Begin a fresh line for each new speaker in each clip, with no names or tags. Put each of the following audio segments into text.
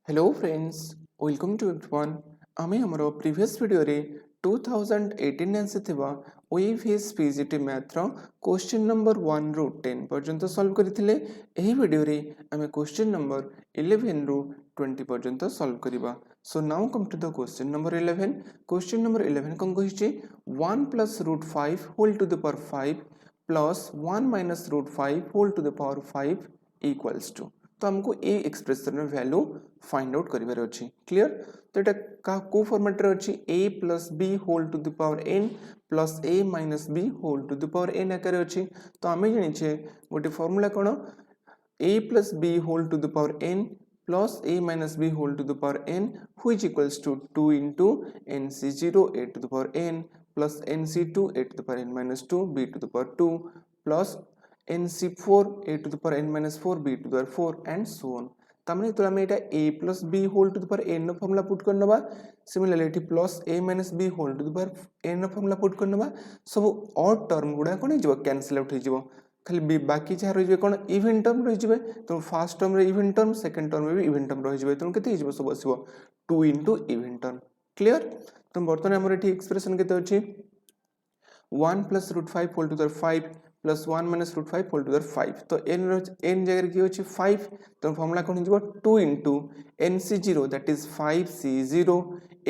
Hello friends, welcome to everyone. आमे हमरो previous video रे 2018 आसीथिबा OEVS PGT मैथ रो question number 1 रो 10 पर्यंत सॉल्व करथिले। एही वीडियो रे आमे क्वेश्चन नंबर 11 रो 20 पर्यंत सॉल्व करिबा। So now come to the question number 11। Question number 11 कोन कहिछि 1 plus root 5 whole to the power 5 plus 1 minus root 5 whole to the power 5 equals to। तो हमको ए एक्सप्रेशन में वैल्यू फाइंड आउट करिवार अछि। Clear? तो एटा को फॉर्मेट रे अछि a plus b whole to the power n plus a minus b whole to the power n आकार अछि। तो हमें जानि छे गोटे formula cone a plus b whole to the power n plus a minus b whole to the power n which equals to 2 into nc0 a to the power n plus nc2 a to the power n minus 2 b to the power 2 plus nc4 a to the power n minus 4 b to the power 4 and so on। तमने तो हमें एटा a plus b whole to the power n formula put करनबा। Similarly एटी plus a minus b whole to the power n formula put करनबा। सब odd term गुडा कोन हिजबो कैंसिल आउट हिजबो। खाली बाकी जहाँ रही कोन इवन टर्म रही। तो फर्स्ट टर्म रे इवन टर्म सेकंड टर्म रे भी इवन टर्म रही। तो केते हिजबो सब आसीबो 2 into इवन टर्म। क्लियर? तो बर्तमान हमर एठी एक्सप्रेशन केते अछि 1 plus root 5 whole to the 5 plus 1 minus root 5 whole to the 5। तो n जगह की होची 5। तो formula cone हिजबो 2 into nc0 that is 5c0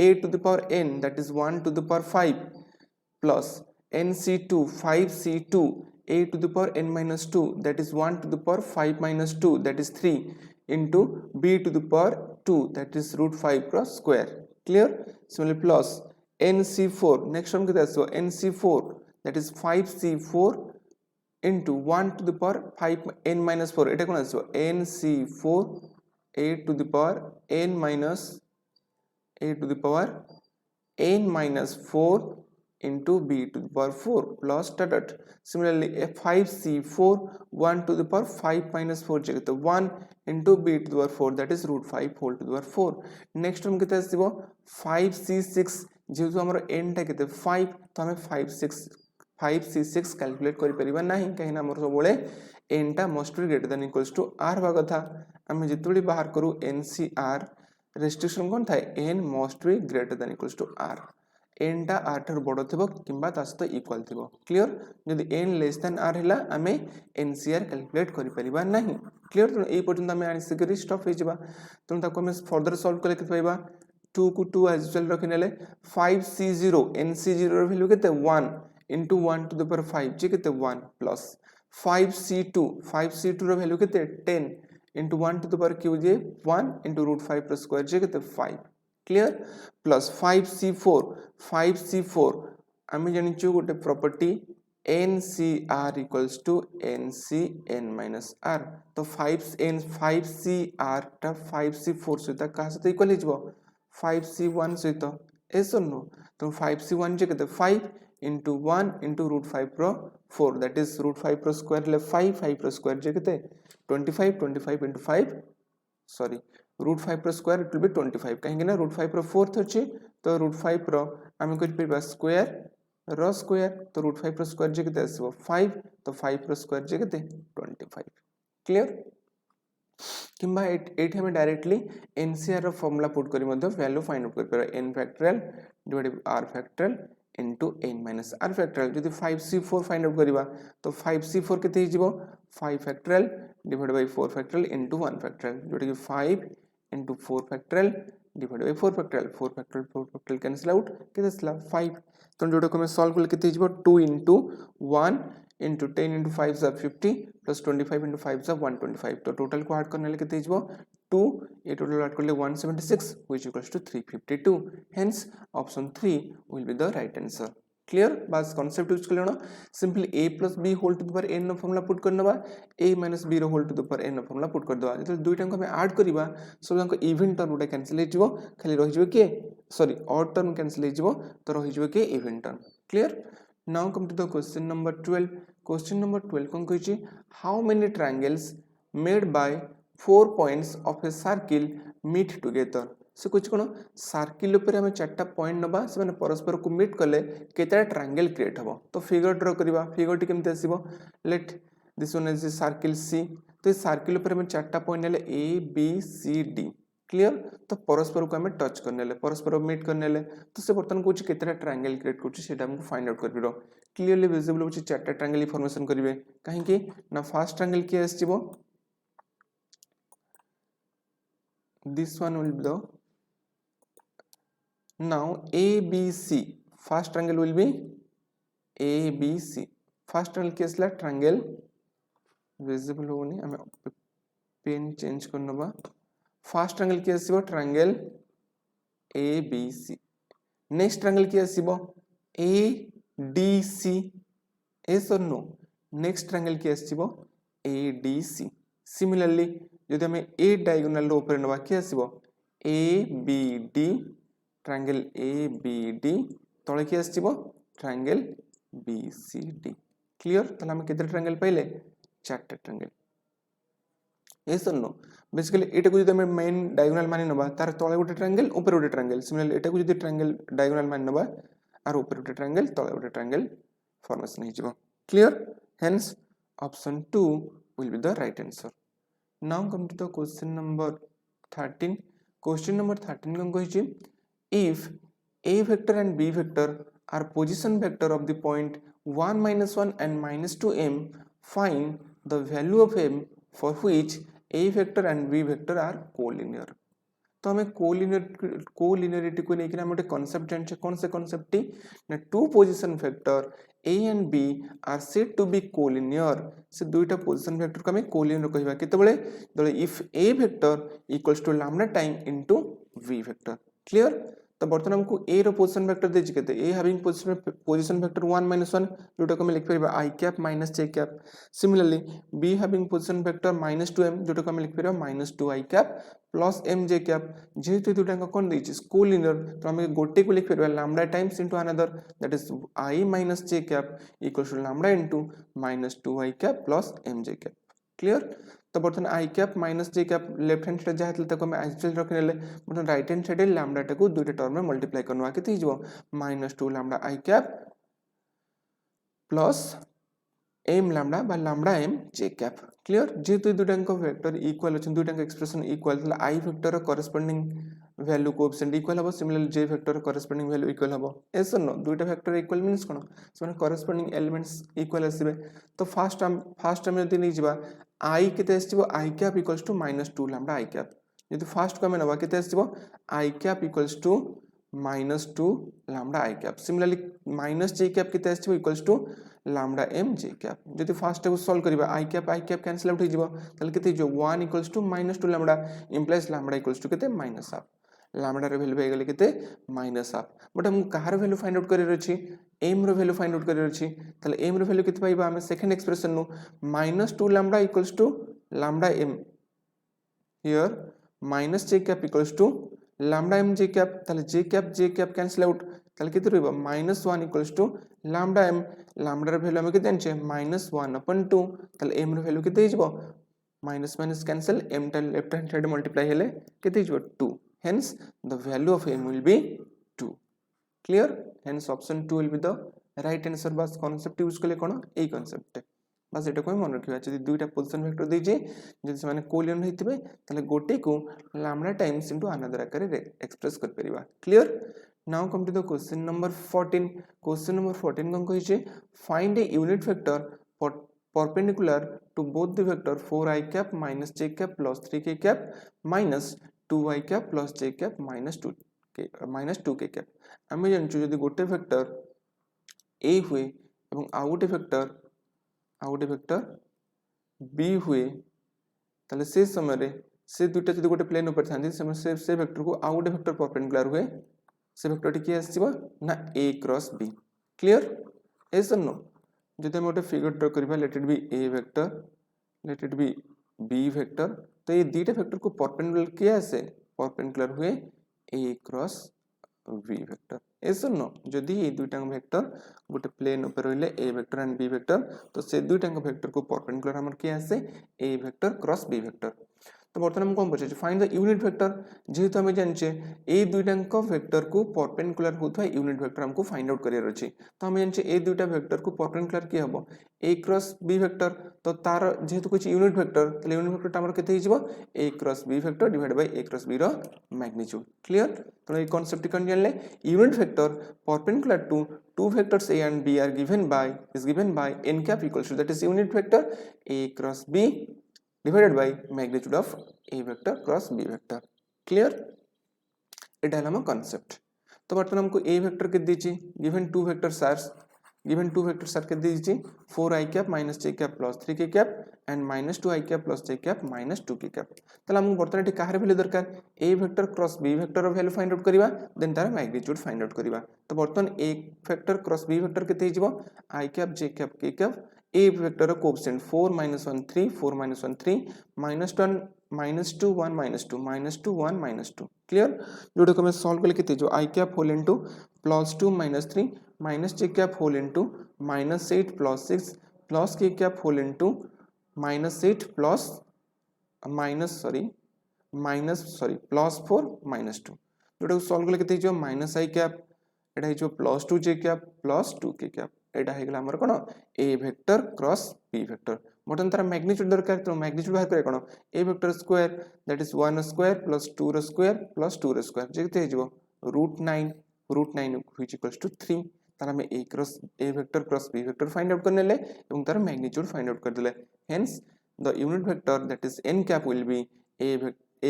a to the power n that is 1 to the power 5 plus nc2 5c2 a to the power n minus 2 that is 1 to the power 5 minus 2 that is 3 into b to the power 2 that is root 5 cross square। clear? Similarly plus nc4 next term कितना आसो nc4 that is 5c4 into 1 to the power 5 n minus 4 एटा कोन आसो nc4 a to the power n minus a to the power n minus 4 into b to the power 4 plus dot। Similarly 5c4 1 to the power 5 minus 4 जगह तो 1 into b to the power 4 that is root 5 whole to the power 4। next term कितना आसीबो 5c6 जेहेतु हमर n टा केते 5 तो हमें 5c6 calculate करि परिबा नाही कहिना हमर सब बोले n टा must be greater than equals to r बा कथा। हम जेतुडी बाहर करू ncr रेस्ट्रिक्शन कोन थाए n must be greater than equals to r। n टा r ठार बड़ थिबो किंबा ता सहित इक्वल थिबो। क्लियर? यदि n लेस देन r हिला हमें ncr कैलकुलेट करि परिबा नाही। क्लियर? तो ए पर्यंत हमें आनि सिकरी स्टॉप हे जिबा। तो ताको हमें फर्दर सॉल्व करले केते पाइबा 2 को 2 एज वेल रखिनेले 5c0 nc0 र वैल्यू केते 1 into 1 to the power 5 जे केते 1 plus 5c2 र वैल्यू केते 10 into 1 to the power q J 1 into root 5 plus square जे केते 5। क्लियर? प्लस 5c4 आमे जानिचु गोटे property ncr equals to ncn minus r। तो 5cr टा 5c4 सहित का सहित इक्वल हिजबो 5c1 सहित एस नो। तो 5c1 जे केते 5 into 1 into root 5 pro 4 that is root 5 pro square ले 5 pro square जे केते 25 into 5 sorry root 5 pro square it will be 25 कहेंगे ना root 5 pro 4th अछि तो root 5 pro हम करि परबा square रो स्क्वायर तो root 5 pro square जे केते आसीबो 5 तो 5 pro square जे केते 25। क्लियर? किंबा एठी हम डायरेक्टली एनसीआर रो फार्मूला पुट करी मध्ये वैल्यू फाइंड आउट कर परबा n factorial divided by r factorial into n minus r factorial. जदि 5c4 फाइंड आउट करिबा तो 5c4 केते हिजिबो 5 factorial divided by 4 factorial into 1 factorial जोटा कि 5 into 4 factorial divided by 4 factorial 4 factorial cancel out केते आसला 5। तो जोटा को हम सॉल्व करले केते हिजिबो 2 into 1 into 10 into 5 is 50 plus 25 into 5 is 125। तो टोटल को ऐड करने केते हिजबो 2 ये टोटल ऐड करले 176 which equals to 352। hence option 3 will be the right answer। Clear? बस कांसेप्ट यूज करलेनो simply a plus b whole to the power n formula put करनबा a minus b रो whole to the power n formula put कर दवा। जते दुईटा को हम ऐड करिबा सब जांको इवन टर्म उडा कैंसिल हे जिवो खाली रहि जिवो के सॉरी ऑड टर्म कैंसिल हे जिवो तो रहि जिवो के even term. Clear? Now come to the question number 12। question number 12 कोन कहिछि how many triangles made by 4 points of a circle meet together। से कुछ कोन सर्किल ऊपर हम चारटा पॉइंट नबा से माने परस्पर को मीट करले केतेटा ट्रायंगल क्रिएट हबो। तो फिगर ड्रा करबा फिगर टी केमते आसीबो let this one is circle C. तो इस सर्किल ऊपर हम चारटा पॉइंट ले a b c d। Clear तो परस्पर को हमें टच करने परस्पर मीट करने तो से बर्तमान कौन केतटा ट्रायंगल क्रिएट कर हमको फाइंड आउट कर क्लियरली विजिबल होची चारटा ट्रायंगल फॉर्मेशन करिवे काहे ना फर्स्ट ट्रायंगल के आसीबो this one will be the now ABC first triangle will be ABC first triangle के असला triangle visible होनी हमें पेन चेंज करना बा first triangle के आसीबो triangle ABC next triangle के आसीबो ADC yes or no next triangle के आसीबो ADC similarly যদি আমি a ডায়াগোনাল র উপরে নেবা কি আসিবো ABD ট্রায়াঙ্গেল ABD তলে কি আসিবো ট্রায়াঙ্গেল BCD ক্লিয়ার তাহলে আমি কেতে ট্রায়াঙ্গেল পাইলে চারটা triangle yes or no basically এটাকে যদি আমি মেইন ডায়াগোনাল মানি নেবা তার তলে গোটে ট্রায়াঙ্গেল উপরে গোটে ট্রায়াঙ্গেল সিমিলারলি এটাকে যদি ট্রায়াঙ্গেল ডায়াগোনাল মানি নেবা আর উপরে গোটে ট্রায়াঙ্গেল তলে গোটে ট্রায়াঙ্গেল ফর্মেশন হইଯିବ clear hence option 2 will be the right answer. Now come to the question number 13. Question number 13 कौन कहिछि if a vector and b vector are position vector of the point 1 minus 1 and minus 2m find the value of m for which a vector and b vector are collinear. तो हमें collinearity को लेकर हम गोटे concept जानछे कौन से concept टी ना two position vector a and b are said to be collinear से दुईटा पोजीशन वेक्टर को हमें कोलिनियर कहबा केतेबेले जले if a vector equals to lambda time into v vector clear तो बर्तमान हमको a रो पोजीशन वेक्टर देछि केते a having position vector 1 minus 1 जोटा को हम लिख परबा i cap minus j cap similarly b having position vector -2m जोटा को हम लिख परबा -2i cap plus mj cap जेहेतु दुटा का कोन देछि कोलिनियर तो हम गोटे को लिख परबा lambda times into another that is i minus j cap equals to lambda into -2i cap plus mj cap clear तो बर्तमान i cap minus j cap left hand side जहाँ तक हम आइसोलेट रखनेले बर्तमान राइट हैंड साइड लैम्डा टाको दुईटा term में multiply करनवा केते हिजबो -2 lambda i cap plus m lambda बा lambda m j cap clear जेहेतु दुईटा वेक्टर इक्वल अछि दुईटा एक्सप्रेशन इक्वल तला i vector corresponding value coefficient equal हबो similarly j vector corresponding value equal हबो एस नो दुईटा वेक्टर इक्वल मींस कोन सो कॉरस्पोंडिंग एलिमेंट्स इक्वल आसीबे तो फर्स्ट टाइम यदि नै जिबा i केते आसीबो i cap equals to -2 lambda i cap यदि फर्स्ट को हम नबा केते आसीबो i cap equals to -2 lambda i cap similarly -j cap केते आसीबो equals to lambda m j cap यदि फर्स्ट को सॉल्व करबा i cap कैंसिल आउट हो जिवो तले केते जो 1 equals to -2 lambda implies lambda equals to केते -half लैम्डा रे वैल्यू गले केते -half बट हम कहार वैल्यू फाइंड आउट करिर अछि m रो वैल्यू फाइंड आउट करिर अछि तले m रो वैल्यू केते पाइबा हम सेकंड एक्सप्रेशन नु -2 lambda equals to lambda m here -j cap equals to lambda m j cap तले j cap कैंसिल आउट तले केते रहबा -1 equals to lambda m lambda रो वैल्यू हम केते जानछे -1/2 तले m रो वैल्यू केते हिजबो माइनस कैंसिल m टा लेफ्ट हैंड साइड मल्टीप्लाई हेले केते हिजबो 2 hence the value of m will be 2 clear hence option 2 will be the right answer बस concept यूज करले कोन ए concept बस एटा को मन रखिबा जदी दुईटा पोजीशन वेक्टर देई जे जदी से माने कोलिनियर होइतिबे तले गोटे को lambda times into another आकार रे एक्सप्रेस कर परिबा clear now come to the question number 14 कोन कहि जे find a unit vector perpendicular to both the vector 4i cap minus j cap plus 3k cap minus 2i cap plus j cap minus 2k cap आमे जानछु जदी गोटे vector a हुए एवं आ गोटे vector b हुए तले से समय रे से दुटा जदी गोटे प्लेन ऊपर थांदी से वेक्टर को आ गोटे वेक्टर परपेंडिकुलर हुए से वेक्टर टी के आसीबो ना a क्रॉस b क्लियर एस नो जदी हम गोटे फिगर ड्रा करबा let it be a vector let it be b vector तो ये दुटा वेक्टर को परपेंडिकुलर किया से परपेंडिकुलर हुए a क्रॉस v वेक्टर ऐसा नो जदी ये दुटा वेक्टर गोटे प्लेन ऊपर रहले a vector and b vector तो से दुटा वेक्टर को परपेंडिकुलर हमर किया से a vector cross b vector तो बर्तमान हम कौन पचार फाइंड द यूनिट वेक्टर जेहेतु आम जाने ये दुईटाक वेक्टर को परपेंडिकुलर होता यूनिट वेक्टर हमको फाइंड आउट करार अच्छी तो आम जाने ये दुईटा वेक्टर को परपेंडिकुलर किए हम ए क्रॉस बी वेक्टर तो तार जेहेतु कुछ यूनिट वेक्टर तो यूनिट वेक्टर आमर केते हो a cross b vector divide by a cross b रो मैग्नीट्यूड क्लियर तो ये कांसेप्ट कौन जानले unit vector perpendicular to two vectors a and b are given by n cap equals to that is unit vector a cross b divided by magnitude of a vector cross b vector clear এটা হলো আমার concept তো বর্তমানে हमको a vector के दीजिए given two vectors are के दीजिए 4i cap minus j cap plus 3k cap and minus 2i cap plus j cap minus 2k cap তাহলে हमको বর্তমানে এটি কাহার ভ্যালু দরকার a vector cross b vector র ভ্যালু ফাইন্ড আউট করিবা দেন তার ম্যাগনিটিউড ফাইন্ড আউট করিবা তো বর্তমান a vector cross b vector কেতে হইଯିବ i cap j cap k cap a vector র coefficient 4 minus 1 3 4 minus 1 3 minus 1 minus 2 1 minus 2 minus 2 1 minus 2 clear जोटा को मैं सॉल्व करले केते जो i cap whole into plus 2 minus 3 minus j cap whole into minus 8 plus 6 plus k cap whole into minus 8 plus minus plus 4 minus 2 जोटा को solve करले केते जो minus i cap एटा जो plus 2 j cap plus 2 k cap एटा हे गला हमर कोन a vector cross b vector button तार magnitude दरकार तो मैग्नीट्यूड बाहर करे कोन a vector square that is 1 square plus 2 square plus 2 square जेते हे जो √9 which equals to 3 तार हमें a vector cross b vector find out करने ले एवं तार मैग्नीट्यूड फाइंड आउट कर देले hence the unit vector that is n cap will be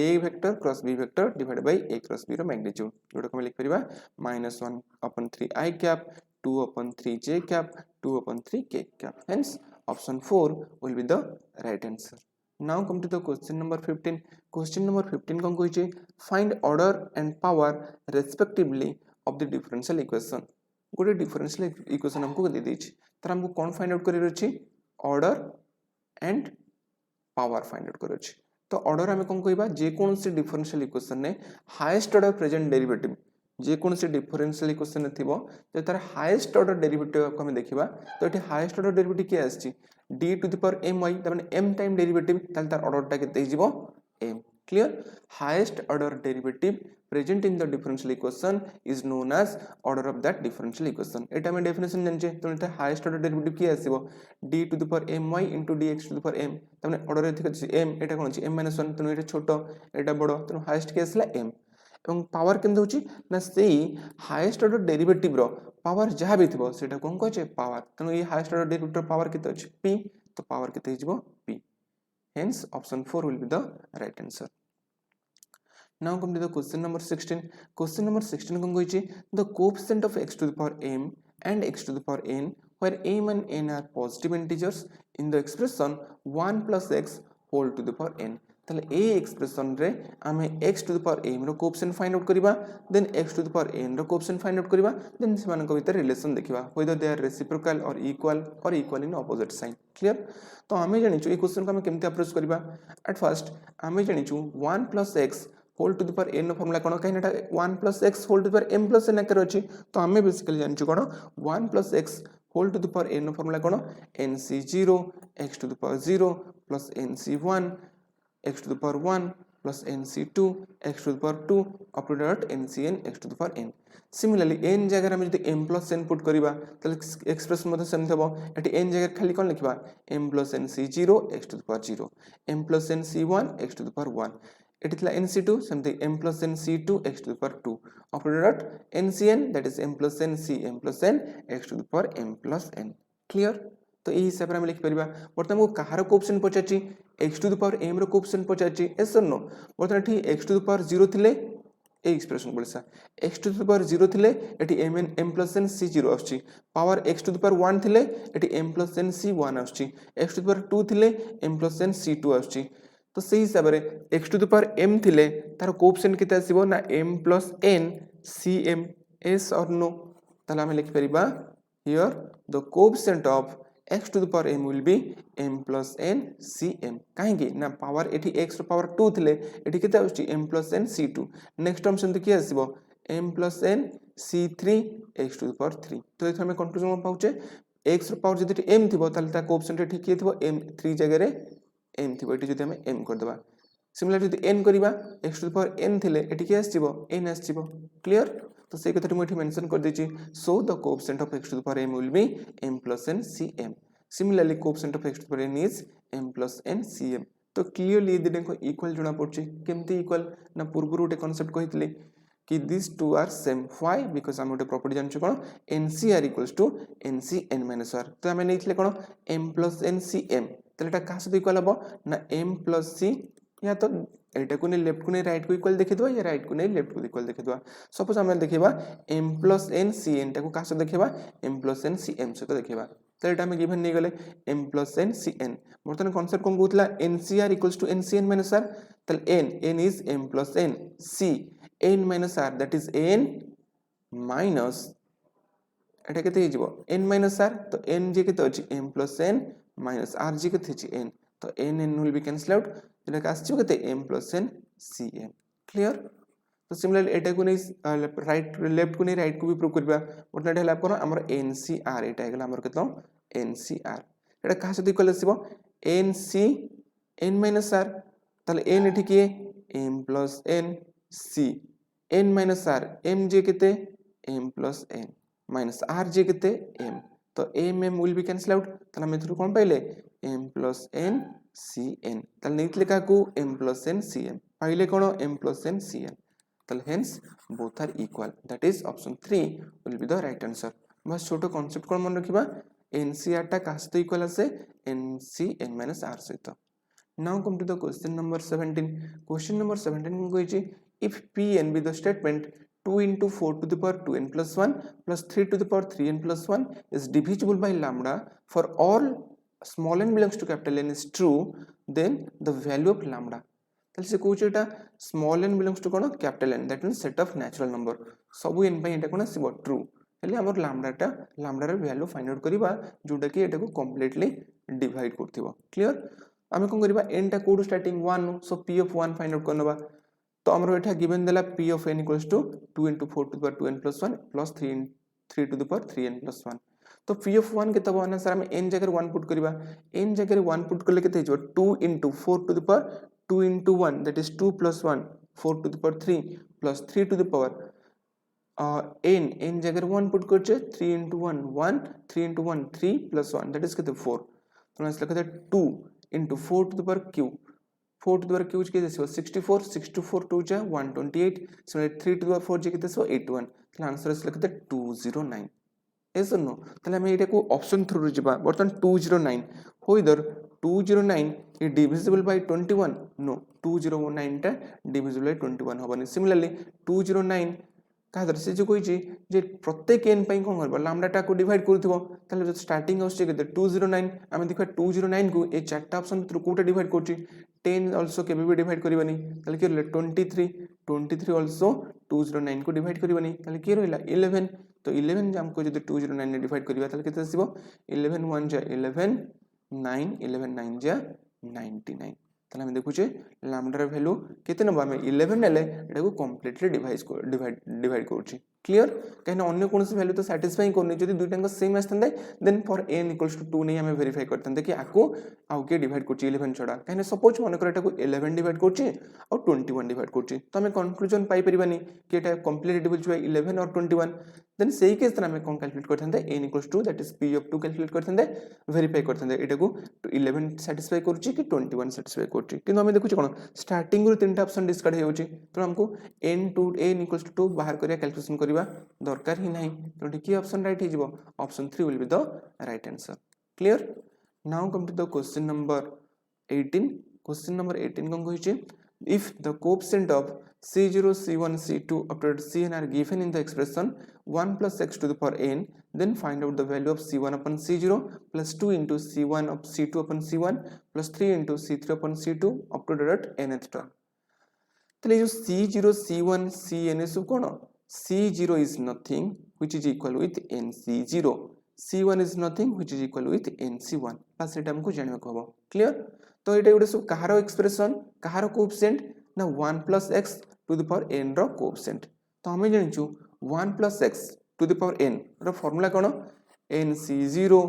a vector cross b vector divided by a cross b रो magnitude जोटा को हम लिख परिबा -1/3 i cap 2/3 j cap 2/3 k cap hence option 4 will be the right answer. Now come to the question number 15. Question number 15 कौन कहिचे find order and power respectively of the differential equation. गोटे differential equation हमको दे देछि तर हमको कौन find out करिर अछि order and power find out करिर अछि तो order हमें कौन कहबा जे कोन से differential equation ने highest order present derivative जे कोन से differential equation थिबो जे तार highest order derivative को हम देखिबा तो एठी highest order derivative के आछि d to the power my त माने m टाइम डेरिवेटिव ताल तार ऑर्डर टा केते हिजिबो m clear highest order derivative present in the differential equation is known as order of that differential equation एटा में डेफिनेशन जानचे तो एटा हाईएस्ट ऑर्डर डेरिवेटिव की आसीबो d to the power my into dx to the power m त माने order एथि अछि m एटा कोन अछि m - 1 त एटा छोटो एटा बडो त हाईएस्ट के आसला m এবং পাওয়ার কেন দউছি না সেই হাইয়েস্ট অর্ডার ডেরিভেটিভ रो পাওয়ার যাহা বি থিবো সেটা কোন কইছে পাওয়ার তনো এই হাইয়েস্ট অর্ডার ডেরিভেটিভ পাওয়ার কেতে আছে p तो पावर केते हिजबो p hence option 4 will be the right answer. Now come to the question number 16. Question number 16 cone कहिछि the coefficient of x to the power m and x to the power n where m and n are positive integers in the expression 1 plus x whole to the power n ताले ए expression रे आमे x to the power m रो coefficient find out करिबा then x to the power n रो coefficient find out करिबा then सेमान को भीतर रिलेशन देखिबा whether they are reciprocal or equal in opposite sign clear तो आमे जानिचु ए क्वेश्चन को आमे केमते अप्रोच करिबा एट फर्स्ट आमे जानिचु 1 plus x whole to the power n रो फार्मूला कोन काइनाटा 1 plus x whole to the power m plus n आकर अछि तो आमे बेसिकली जानिचु कोन 1 plus x whole to the power n रो फार्मूला कोन nc0 x to the power 0 plus nc1 x to the power 1 plus nc2 x to the power 2 up to dot ncn x to the power n. Similarly n जगह हम जदि m plus n put करिबा तले expression मते same थबो eighty n जगह खाली कोन लिखबा m plus nc0 x to the power 0 m plus nc1 x to the power 1 eighty थला nc2 something m plus nc2 x to the power 2 up to dot ncn that is m plus n c m plus n x to the power m plus n clear तो यही हिसाब से हम लिख परिबा बर्तमान को कहार कोएफिशिएंट पचाची x to the power m रो कोएफिशिएंट पचाची yes or no बर्तमान ठी x to the power 0 थिले ए expression बोलसा x to the power 0 थिले eighty m plus n c0 आछी power x to the power 1 थिले eighty m plus n c1 आछी x to the power 2 थिले m plus n c2 आछी तो सही हिसाब रे x to the power m थिले तार कोएफिशिएंट केते आसीबो ना m plus n cm yes or no ताला हम लिख परिबा here the coefficient of x to the power m will be m plus n cm काहेकि ना पावर एठी x रो पावर 2 थिले एठी केते आउची m plus n c2 next term सेंत कि आसीबो m plus n c3 x to the power 3 तो एथि हम कंक्लूजन पाउचे x रो पावर जदि m थिबो ताले ता कोएफिशिएंट एठी कि थिबो m 3 जगह रे m थिबो एठी जदि हम m कर देबा सिमिलर जदि n करिबा x to the power n थिले एठी के आसीबो n आसीबो क्लियर तो से कथा मु एठी मेंशन कर देची so the coefficient of x to the power m will be m plus n cm similarly coefficient of x to the power n is m plus n cm तो clearly दिने को इक्वल जोना पड़ची केमती equal ना पूर्व रोटे concept कहितले कि this two are same why because हम गोटे प्रॉपर्टी जानछु कोन ncr equals to ncn minus r तो हमें नेइथले कोन m plus n cm तले एटा का सहित इक्वल हबो ना m plus c या तो एटा को ने लेफ्ट को ने राइट को इक्वल देखि दवा या राइट को ने लेफ्ट को इक्वल देखि दवा सपोज हम देखिबा m plus n cn टा को का से देखिबा m plus n cm से तो देखिबा तो एटा में गिवन नै गले m plus n cn बर्तन कांसेप्ट कोन कहतला ncr equals to ncn minus r तले n is m plus n c n minus r that is n minus एटा केते हिजबो n minus r तो n जे केते अछि m plus n minus r जे केते अछि n तो n will be cancel out एटा का आछि केते m plus n cm clear तो सिमिलरली एटा को नै राइट लेफ्ट को नै राइट को भी प्रूव करबा बट एटा हेल्प करो हमर ncr एटा हेगला हमर केतो ncr एटा का से equal आसीबो nc n minus r तले n एठी के m plus n c n minus r m जे केते m plus n minus r जे केते m तो m will be cancel out तले हम एथु कोन पाइले m plus n cn तले नेइतले का को m plus n cm पाइले कोन m plus n cn तले hence both are equal that is option 3 will be the right answer बस छोटो कांसेप्ट कोन मन रखिबा ncr टा का से इक्वल आसे ncn minus r सहित now come to the question number 17 question number 17 को कहिछि if pn be the statement 2 into 4 to the power 2n plus 1 plus 3 to the power 3n plus 1 is divisible by lambda for all small n belongs to capital N is true then the value of lambda तल से coach Etah small n belongs to cone capital N that means set of natural number सब n पई एटा कोन आसीबो true हेले हमर lambda रे value find out करबा जोटा कि एटा को कंप्लीटली डिवाइड करथिबो क्लियर आमे कोन करबा n टा code starting 1 so p of 1 find out करनबा तो हमरो एटा गिवन देला p of n equals to 2 into 4 to the power 2n plus 1 plus 3 to the power 3n plus 1 तो p of 1 केते बना सर हम n जगह 1 पुट करबा n जगह 1 पुट करले केते हिजो 2 into 4 to the power 2 into 1 that is 2 plus 1 4 to the power 3 plus 3 to the power n जगह 1 पुट करछे 3 into 1 1 3 into 1 3 plus 1 that is केते 4 तो हम लिखते 2 into 4 to the power q 4 to the power q के देसो 64 64 2 जा 128 so 3 to the power 4 जे केते सो 81 तो आंसर लिखते 209 yes or no तले हम एटा को ऑप्शन थ्रू जिबा बर्तन 209 हो इधर 209 is divisible by 21 no 209 टा divisible by 21 होबनी सिमिलरली 209 का दर से जो कोइ जे प्रत्येक n पई कोन करबा लैम्डा टा को डिवाइड करथिबो तले जो स्टार्टिंग आउस के 209 हम देखा 209 को ए चारटा ऑप्शन थ्रू कोटा डिवाइड करछि 10 आल्सो के भी डिवाइड करबानी तले के 23 आल्सो 209 को डिवाइड करबानी तले के रहला 11 तो 11 हमको जदि 209 ने डिवाइड करबा तले केते आसीबो 11 1 जा 11 9 11 9 जा 99 तले हम देखुचे लैम्डा रे वैल्यू केते नबा में 11 नेले एटा को कंप्लीटली डिवाइड करछि क्लियर कहना अन्य कोन से वैल्यू तो सैटिस्फाई करनी जदि दुइटांग सेम आस्तंदे then for n equals to 2 नै हमें वेरीफाई करतंदे कि आको आउ के डिवाइड करछि 11 छोड़ा कहना सपोज मन कर एटा को 11 डिवाइड करछि और 21 डिवाइड करछि तो हमें कंक्लूजन पाई परिबानी कि एटा कंप्लीटली डिवाइड बाय 11 और 21 देन सेही केस तना हमें कोन कैलकुलेट करथंदे n इक्वल्स टू that is p of 2 calculate करथंदे वेरीफाई करथंदे एटा को 11 सैटिस्फाई करछि कि 21 सैटिस्फाई करछि किंतु हमें देखुछि कोन स्टार्टिंग रो तीनटा ऑप्शन डिस्कार्ड हे होछि तो हमको n to n equals to 2 बाहर करिया कैलकुलेशन करबा दरकार ही नहीं तो की ऑप्शन राइट हिजबो option 3 will be the right answer clear now come to the question number 18 कोन कहिछि if the coefficient of c0 c1 c2 up to cn are given in the expression 1 plus x to the power n then find out the value of c1 upon c0 plus 2 into c1 of c2 upon c1 plus 3 into c3 upon c2 up to the nth term तो ये जो c0 c1 cn सब कोन c0 is nothing which is equal with nc0 c1 is nothing which is equal with nc1 बस एटा हमको जानबा को हबो clear तो एटा गुडे सब कहारो एक्सप्रेशन कहारो कोएफिशिएंट ना 1 plus x to the power n रो कोएफिशिएंट तो हमें जानछु 1 plus x to the power n रो फार्मूला कोन nc0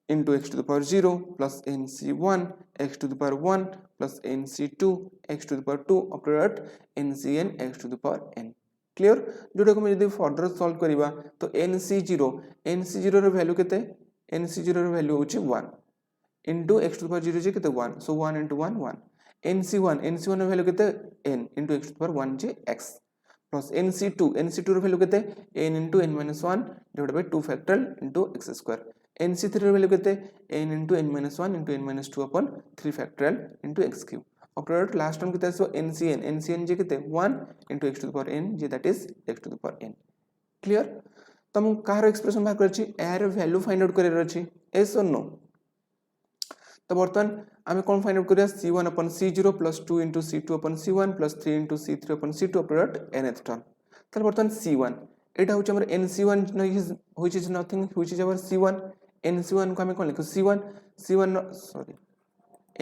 into x to the power 0 plus nc1 x to the power 1 plus nc2 x to the power 2 up to that ncn x to the power n clear जोटा को यदि further solve करिबा तो nc0 रो value केते nc0 रो value होची 1 into x to the power 0 जे केते 1 so 1 into 1 1 nc1 रो वैल्यू केते n into x to the power 1 जे x plus nc2 रो वैल्यू केते n into n minus 1 divided by 2 factorial into x square nc3 रो value केते n into n minus 1 into n minus 2 upon 3 factorial into x cube after last term केते आसो ncn जे केते 1 into x to the power n J that is x to the power n clear तम car expression बाहर करछि एर value find out करे रछि yes or no तो बर्तमान आमे कोन फाइंड आउट करिया c1 upon c0 plus 2 into c2 upon c1 plus 3 into c3 upon c2 up to that nth term ताले बर्तमान c1 एटा होछि हमर nc1 which is nothing which is our c1 nc1 को हमें कोन लिखो c1 सॉरी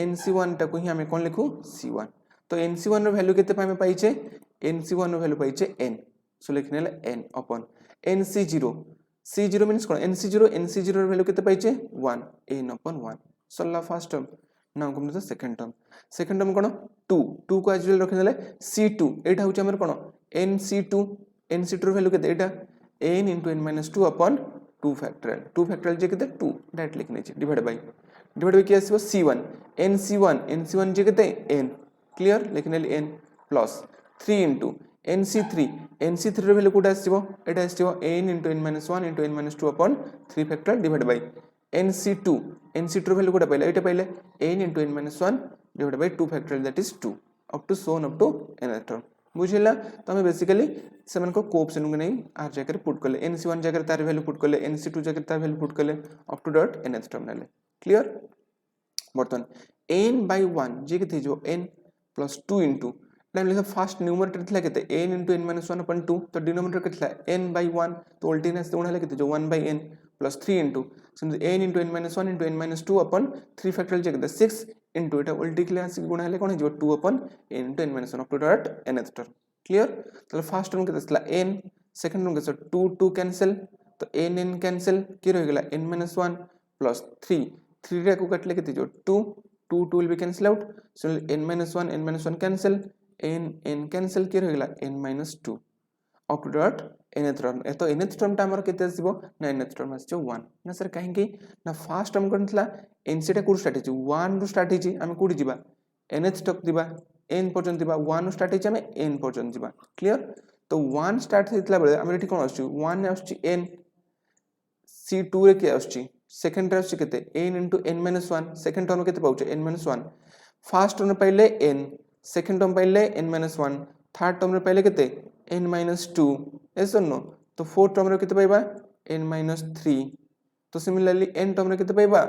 nc1 टा को ही हमें कोन लिखो c1 तो nc1 रो वैल्यू केते हमें पाइछे nc1 रो वैल्यू पाइछे n सो लिखनेले n upon nc0 c0 means कोन nc0 रो वैल्यू केते पाइछे 1 n upon 1 सल्ला first term now come to the second term कोन 2 को एज वेल रखिनले c2 एटा होची हमर कोन nc2 रो वैल्यू केते एटा n into n minus 2 upon 2 factorial जे केते 2 डायरेक्ट लिखने छी डिवाइड बाय के आसीबो c1 nc1 जे केते n क्लियर लिखनेले n प्लस 3 into nc3 रो वैल्यू कोटा आसीबो एटा आसीबो n into n minus 1 into n minus 2 upon 3 factorial divide by nc2 रो वैल्यू कोटा पाइले एटा पाइले n into n minus 1 divided by 2 factorial that is 2 up to so on up to nth term बुझिला तो हमें बेसिकली सेमन को coefficient को नहीं आर जगह पुट करले nc1 जगह तार वैल्यू पुट करले nc2 जगह तार वैल्यू पुट करले up to dot nth term नाले क्लियर बर्तन n by 1 जे के जो n plus 2 into लाइन लिखा फर्स्ट न्यूमरेटर थिला केते n into n minus 1 upon 2 तो डिनोमिनेटर केतला n by 1 तो उल्टीनेस तो उणाले केते जो 1 by n plus 3 into since n into n minus 1 into n minus 2 upon 3 factorial जे केते 6 into एटा उल्टी क्लास गुणा हले कोन जो 2 upon n into n minus 1 up to dot nth term clear तो फर्स्ट टर्म केते थिला n सेकंड टर्म केते 2 cancel तो n कैंसिल के रह गेला n minus 1 plus 3 रे को काटले केते जो 2 will be cancel out so n minus 1 cancel n cancel के रह गेला n minus 2 up to dot nth term तो nth term टा हमर केते आसीबो ना nth term आसीबो 1 ना सर काहे कि ना फर्स्ट टर्म कोनथला nc टा कोड स्टार्ट हिची 1 रो स्टार्ट हिची हम कोडी जिबा nth तक दिबा n पर्यंत दिबा 1 रो स्टार्ट हिची हम n पर्यंत जिबा क्लियर तो 1 स्टार्ट हेतला बेले हम एठी कोन आछी 1 आछी n c2 रे के आछी सेकंड रे आछी केते n into n minus 1 second term केते पाउचे n minus 1 फर्स्ट टर्म पाइले n सेकंड टर्म पाइले n minus 1 थर्ड टर्म रे पाइले केते n minus 2 yes or no तो फोर्थ टर्म रे केते पाइबा n minus 3 तो सिमिलरली n टर्म रे केते पाइबा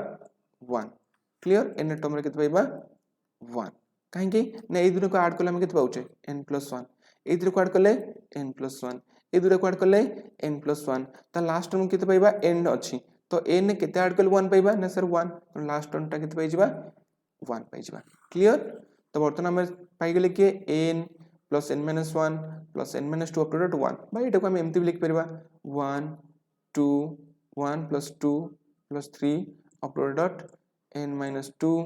1 क्लियर n टर्म रे केते पाइबा 1 काहे कि ना ए दुनो को ऐड करले हम केते पाउचे n plus 1 ए दुनो को ऐड करले n plus 1 ए दुनो को ऐड करले n plus 1 त लास्ट टर्म केते पाइबा n अछि तो n केते ऐड करले 1 पाइबा ना सर 1 तो लास्ट टर्म ता केते पाइ जिबा 1 पाइ जिबा क्लियर तो बर्तन हम पाइ गेले के n plus n minus 1 plus n minus 2 up to dot 1 भाई एटा को हम एमती लिख परबा 1 2 1 plus 2 plus 3 up to dot n minus 2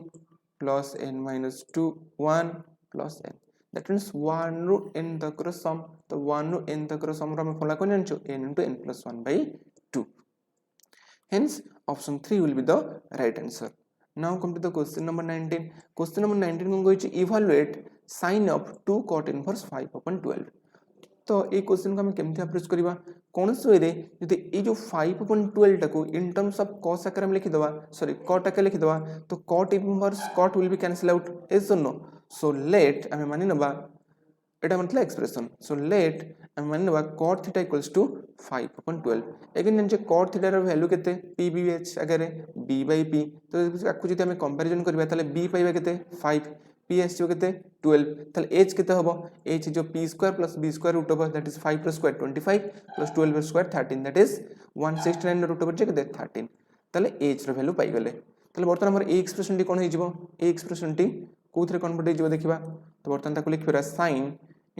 plus n minus 2 1 plus n that means 1 ru n तक रो सम तो 1 ru n तक रो सम रो हम फला कोन जानछु n into n plus 1 by 2 hence option 3 will be the right answer now come to the question number 19 को goichi evaluate sin of 2 cot inverse 5 upon 12 तो ए क्वेश्चन को हम केमति अप्रोच करबा कोन से रे जदि ए जो 5 upon 12 टाको इन टर्म्स ऑफ cos आकार में लिखि दवा सॉरी cot आकार लिखि दवा तो cot inverse cot will be cancel out is or no so let हमें मानि नबा एटा मतलब एक्सप्रेशन सो लेट हमें मानि नबा cot theta equals to 5 upon 12 again जे cot थीटा रो वैल्यू केते pbh आगे b by p तो आकु जदि हमें कंपैरिजन करबा ताले b पाइबा केते 5 p एस जो केते 12 ताले h केते हबो h जो p square plus b square root over that is 5 square 25 plus 12 square 13 that is 169 root over जे केते 13 ताले h रो वैल्यू पाइ गेले ताले बर्तमान हमर ए एक्सप्रेशन टी कोन हे जिवो ए एक्सप्रेशन टी कोथरे कन्वर्ट हे जिवो देखिबा तो बर्तमान ताको लिखिबा sin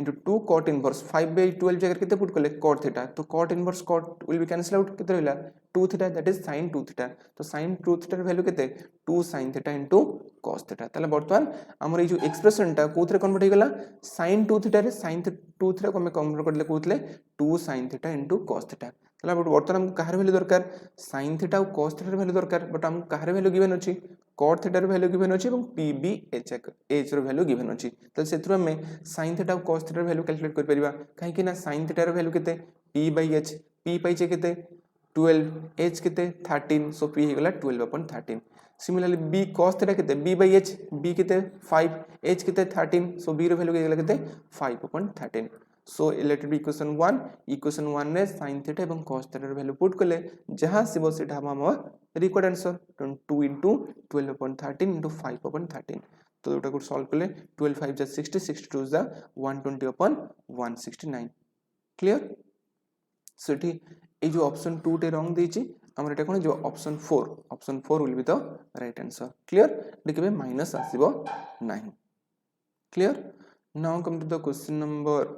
into 2 cot inverse 5/12 जगह केते पुट कले cot थीटा तो cot inverse cot will be cancel out केते रहला 2 theta that is sin 2 theta तो sin 2 थीटा वैल्यू केते 2 sin theta into cos theta ताले वर्तमान हमर ए जो एक्सप्रेशन टा कोथरे कन्वर्ट हो गेला sin 2 थीटा रे sin 2 थीटा को हम कन्वर्ट करले कोथले 2 sin theta into cos theta ताले वर्तमान हमको कहार वैल्यू दरकार sin थीटा और cos थीटा वैल्यू दरकार बट हमको कहार वैल्यू गिवन अछि cot थीटा रो वैल्यू गिवन अछि एवं pbh h रो वैल्यू गिवन अछि तले सेथुर हमें sin थीटा और cos थीटा रो वैल्यू कैलकुलेट कर परिबा काहे कि ना sin थीटा रो वैल्यू केते p/h p पाइचे केते 12 h केते 13 सो p हे गेला 12/13 सिमिलरली b cos थीटा केते b/h b केते 5 h केते 13 सो b रो वैल्यू गेला केते 5/13 so let it B equation 1 रे sin थीटा एवं cos थीटा रो वैल्यू पुट करले जहां सिबो सेटा हम रिक्वायर्ड आंसर 2 into 12/13 into 5/13 तो एटा को सॉल्व करले 12 5 जा 60 62 जा 120/169 क्लियर सो एठी ए जो ऑप्शन 2 टे रॉन्ग देछि हमर एटा कोन जो option 4 will be the right answer clear देखबे माइनस आसीबो नाही clear now come to the question number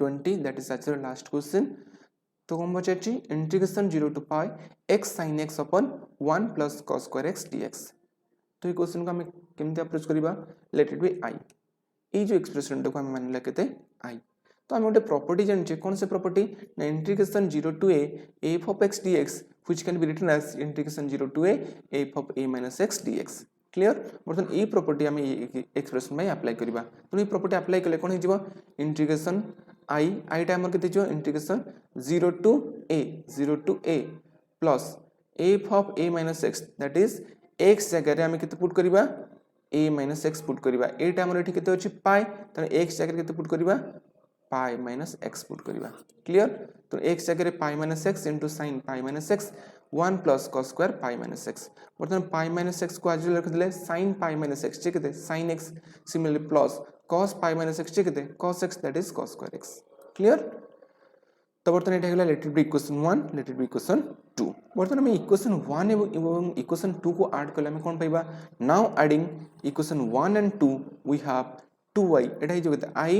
20 that is actually last question तो हम बचेछि integration 0 to pi x sin x upon 1 plus cos square x dx तो ये question को हम केमते अप्रोच करिबा लेट इट बी i ए जो एक्सप्रेशन को हम मान लेते i तो हम गोटे प्रॉपर्टी जानछे कौन से प्रॉपर्टी ना integration 0 to a f of x dx which can be written as integration 0 to a f of a minus x dx clear बर्तन ए प्रॉपर्टी हम एक्सप्रेशन में अप्लाई करिबा तो ये प्रॉपर्टी अप्लाई कले कोन हिजबो इंटीग्रेशन i टा हमर केते जो integration 0 to a plus f of a minus x that is x जगह रे हम केते पुट करिबा a minus x पुट करिबा ए टा हमर एठी केते अछि पाई त x जगह रे केते पुट करिबा पाई minus x पुट करिबा क्लियर तो x जगह रे पाई minus x into sin पाई minus x 1 plus cos square pi minus x बर्तमान pi minus x को आज लिख देले sin pi minus x ठीक है sin x similarly plus cos pi minus x ठीक है cos x that is cos square x clear तो बर्तमान एटा गेला late it B equation 1 late it B equation 2 बर्तमान हम इक्वेशन 1 एवं इक्वेशन 2 को ऐड करले हम कोन पाइबा now adding equation 1 and 2 we have 2y एटा ही जो i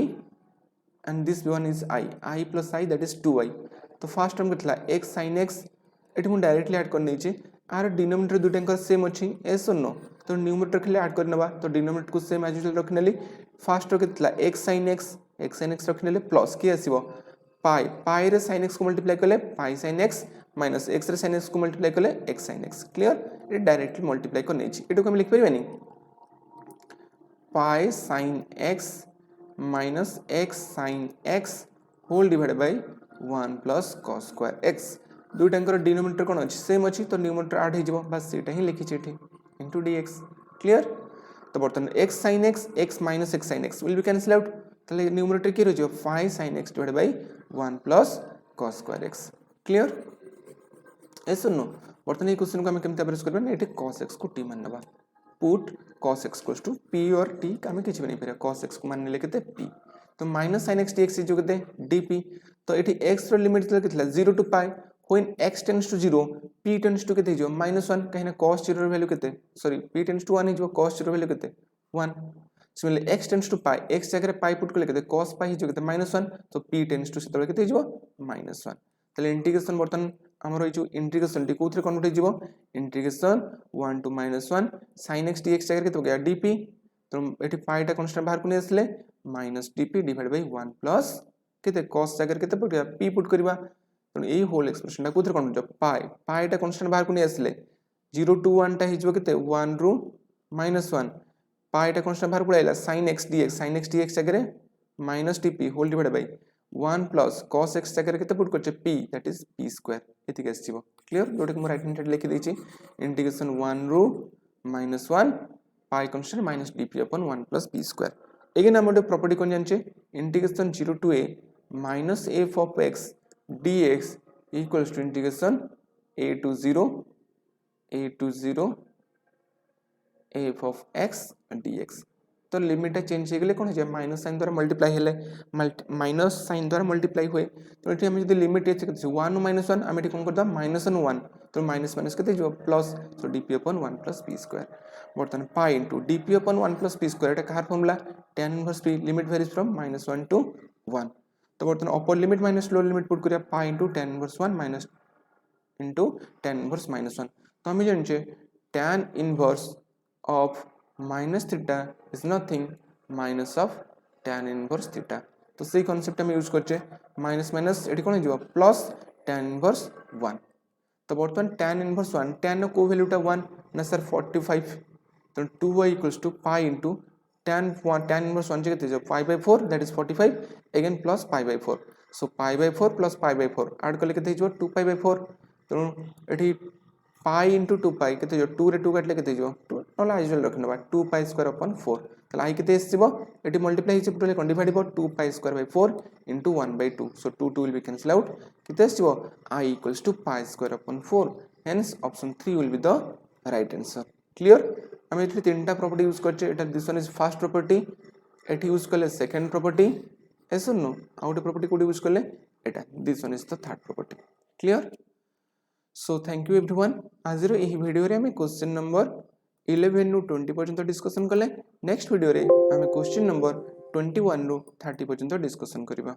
and this one is i plus i that is 2y तो फर्स्ट टर्म केतला x sin x एठी मु डायरेक्टली ऐड कर नै छी आर डिनोमिनेटर दुटेंकर सेम अछि एस और नो तो न्यूमरेटर खेले ऐड कर नबा तो डिनोमिनेटर को सेम एज यूजुअल रखनेली फर्स्ट रो केतला x sin x रखनेले प्लस की आसीबो पाई रे sin x को मल्टीप्लाई करले pi sin x minus x रे sin x को मल्टीप्लाई करले x sin x क्लियर ये डायरेक्टली मल्टीप्लाई कर नै छी एटो हम लिख परिबानी pi sin x minus x sin x whole divided by 1 plus cos square x दुटांकर डिनोमिनेटर कोन अछि सेम अछि तो न्यूमरेटर ऐड हे जबो बस सेटा ही लिखि छेठी इनटू dx क्लियर तो बर्तन x sin x x minus x sin x will be cancel out तले न्यूमरेटर की रहियो 5 sin x divided by 1 plus cos square x clear एसो नो बर्तन ए क्वेश्चन को हम केमते अप्रोच करबा ना एटे cos x को t मान नबा put cos x equals to p और t का हम किछि बनै फेर cos x को मान ले केते p तो minus sin x dx जो केते dp तो एठी x रो लिमिट केतला 0 to pi when x tends to 0 p tends to केते जो -1 कहिना cos 0 रो वैल्यू केते सॉरी p tends to 1 जो cos 0 रो वैल्यू केते 1 similarly x tends to pi x जगह pi पुट करले केते cos pi जो केते -1 तो p tends to सेतबे केते जो -1 तले इंटीग्रेशन बर्तन हमर जो इंटीग्रेशन टी कोथरे कन्वर्ट हो जिवो integration 1 to -1 sin x dx जगह केते हो गया dp तो एठी pi टा कांस्टेंट बाहर को नै आसले -dp डिवाइड बाय 1 प्लस केते cos जगह केते पुट गया p पुट करबा तो ए होल एक्सप्रेशन टा कोथरे कन्वर्ट जो पाई टा कांस्टेंट बाहर को नै आसले 0 to 1 टा हिजबो केते 1 रो -1 पाई टा कांस्टेंट बाहर को आइला sin x dx जगह -dp whole divide by 1 plus cos x जगह केते पुट करछे p that is p square एति के आसीबो क्लियर जोटे को राइट हैंड साइड लिखि देछि इंटीग्रेशन 1 रो -1 pi constant -dp upon 1 plus p square again हम एक प्रॉपर्टी कोन जानछे integration 0 to a minus f of x dx equals to integration a to 0 f of x dx तो limit change हो गले कोन हो माइनस साइन द्वारा मल्टीप्लाई हेले माइनस साइन द्वारा मल्टीप्लाई हुए तो एठी हम जदी लिमिट एच 1 -1 हम एठी कोन करदा -1 तो माइनस माइनस केते जो प्लस तो dp upon 1 plus p square बर्तन पाई into dp upon 1 plus p square Etah Kahar formula tan inverse p limit varies from -1 to 1 तो बर्तमान upper limit minus lower limit put करिया pi into tan inverse 1 minus into tan inverse -1 तो हम जानछे tan inverse of minus theta is nothing minus of tan inverse theta तो सही concept हम use करछे minus minus एठी कोन हिजो प्लस tan inverse 1 तो बर्तमान tan inverse 1 tan को वैल्यूटा 1 ना सर 45 तो 2y equals to pi into tan inverse 1 केते जो pi by 4 that is 45 again plus pi by 4 so pi by 4 plus pi by 4 add करले केते हिजो 2 pi by 4 तो एठी pi into 2 pi केते जो 2 रे 2 काटले केते जो 2 नला आइजल रखनबा 2 pi square upon 4 तला i केते एसिबो एठी मल्टीप्लाई हिचे पुटले कोन डिवाइड हो 2 pi square by 4 into 1 by 2 so 2 will be cancel out केते एसिबो i equals to pi square upon 4 hence option 3 will be the right answer clear हम एठी तीनटा प्रॉपर्टी यूज करछे एटा this one is first property एठी use करले second property एसो नो आउट प्रॉपर्टी कोड यूज करले एटा this one is the third property clear so thank you everyone आज रो एही वीडियो रे हमें क्वेश्चन नंबर 11 नु 20 पर्यंत डिस्कशन करले नेक्स्ट वीडियो रे हमें क्वेश्चन नंबर 21 नु 30 पर्यंत डिस्कशन करबा।